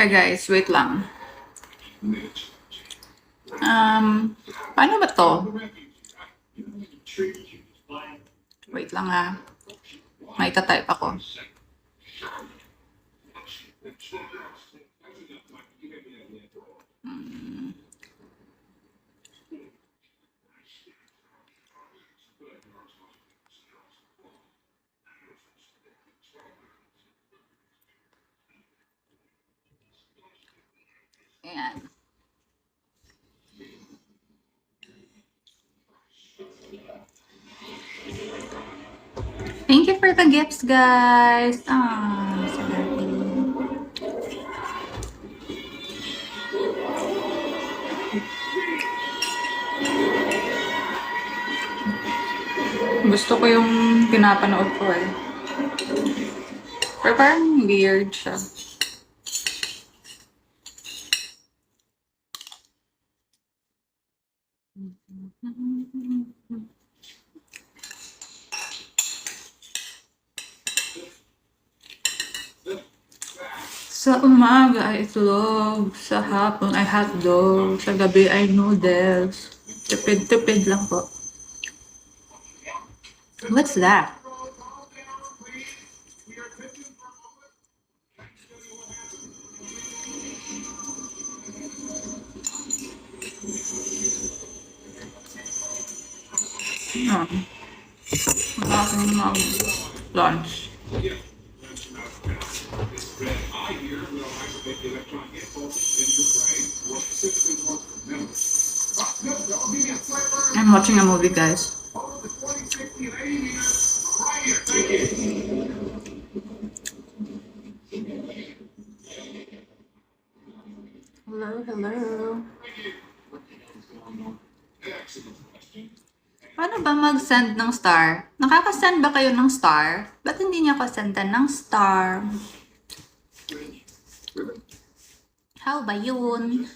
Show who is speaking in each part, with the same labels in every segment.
Speaker 1: Hi guys, wait lang. Paano ba to? Wait lang ha. May type ako. Ayan. Thank you for the gifts, guys. So happy. Gusto ko yung pinapanood ko eh. Pero parang weird siya. Sa umaga ay itlog, sa hapon ay hotdog, sa gabi ay noodles. Tipid-tipid lang po. What's that? Aking mag-lunch. I'm watching a movie, guys. Hello, hello. Paano ba mag-send ng star? Nakaka-send ba kayo ng star? Ba't hindi niya ako sendan ng star? How ba yun?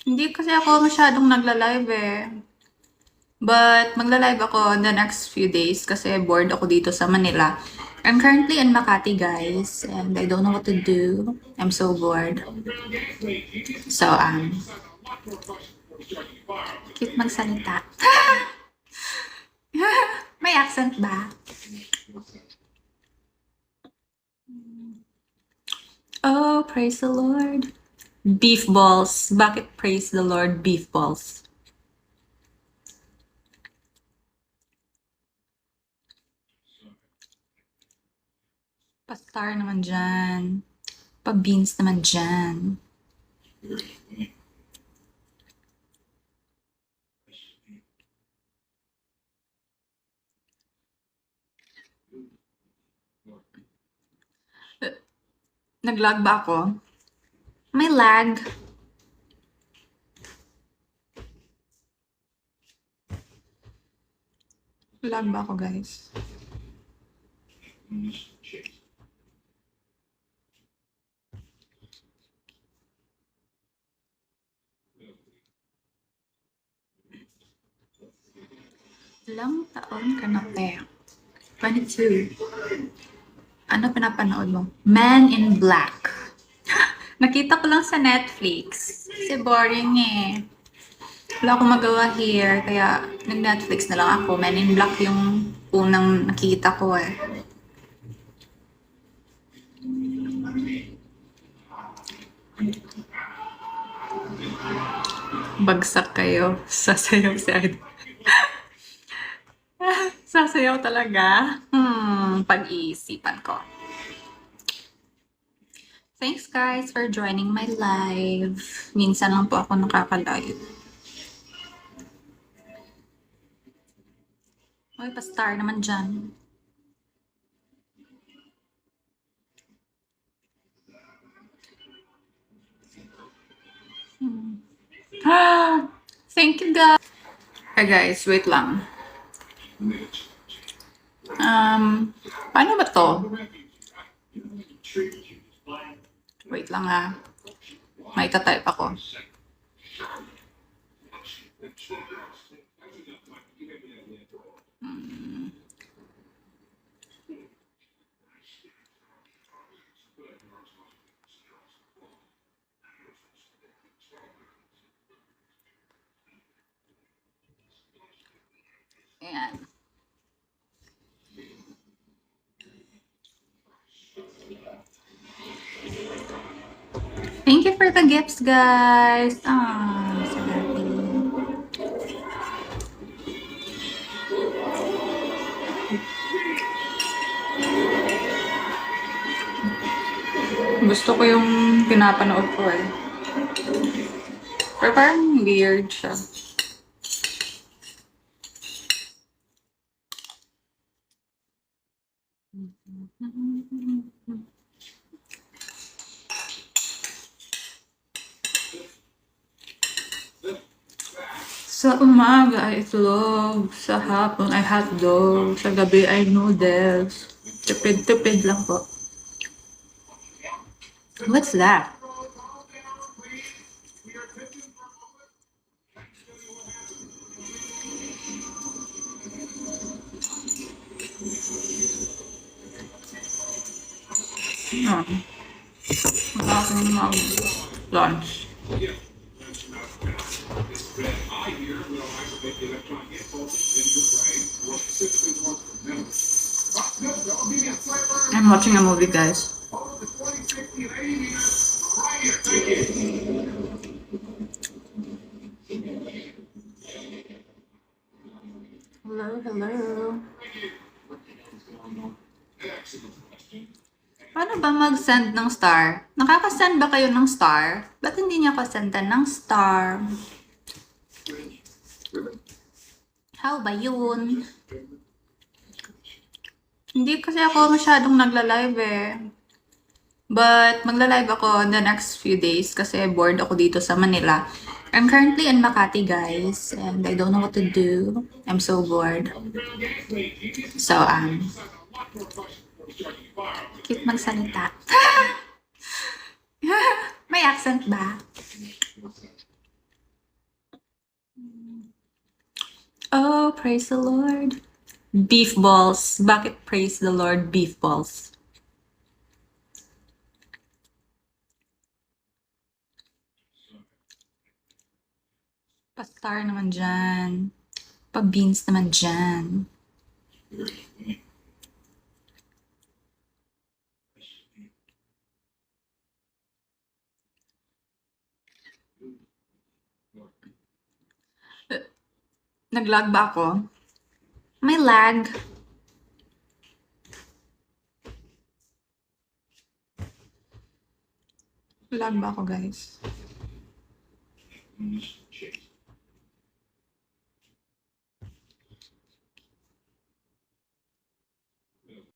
Speaker 1: Hindi kasi ako masyadong nagla-live eh. But magla-live ako in the next few days kasi bored ako dito sa Manila. I'm currently in Makati, guys, and I don't know what to do. I'm so bored. So, cute magsalita. May accent ba? Oh, praise the Lord. Beef balls. Bakit praise the Lord beef balls? Pa-star naman dyan. Pa-beans naman dyan. Nag-lag ba ako? May lag. Lag ba ako, guys? Ilang taon ka na, pe? 22. Ano pinapanood mo? Man in Black. Nakita ko lang sa Netflix. Kasi boring eh. Wala akong magawa here, kaya nag-Netflix na lang ako. Men in Black yung unang nakita ko eh. Bagsak kayo. Sasayaw si Idol. Sasayaw talaga? Pag-iisipan ko. Thanks guys for joining my live. Minsan lang po ako nakaka-live. Uy, pa-star naman dyan. Thank you guys. Hi guys, wait lang. Paano ba to? Wait lang ha. May type ako. Ayan. Thank you for the gifts, guys. Ah, so happy. Gusto ko yung pinapanood ko eh. Pero parang weird siya. Sa umaga ay itlog, sa hapon ay hotdog, sa gabi ay noodles. Tipid-tipid lang po. What's that? Ah, aking mag-lunch. I'm watching a movie, guys. Hello, hello. Paano ba mag-send ng star? Nakaka-send ba kayo ng star? Ba't hindi niya ka-sendan ng star? How ba yun? Hindi kasi ako masyadong nagla-live eh. But magla-live ako in the next few days kasi bored ako dito sa Manila. I'm currently in Makati, guys, and I don't know what to do. I'm so bored. So, cute magsalita. May accent ba? Oh, praise the Lord. Beef balls. Bakit praise the Lord beef balls? Pa-star naman dyan. Pa-beans naman dyan. Nag-lag ba ako? May lag. Lag ba ako, guys?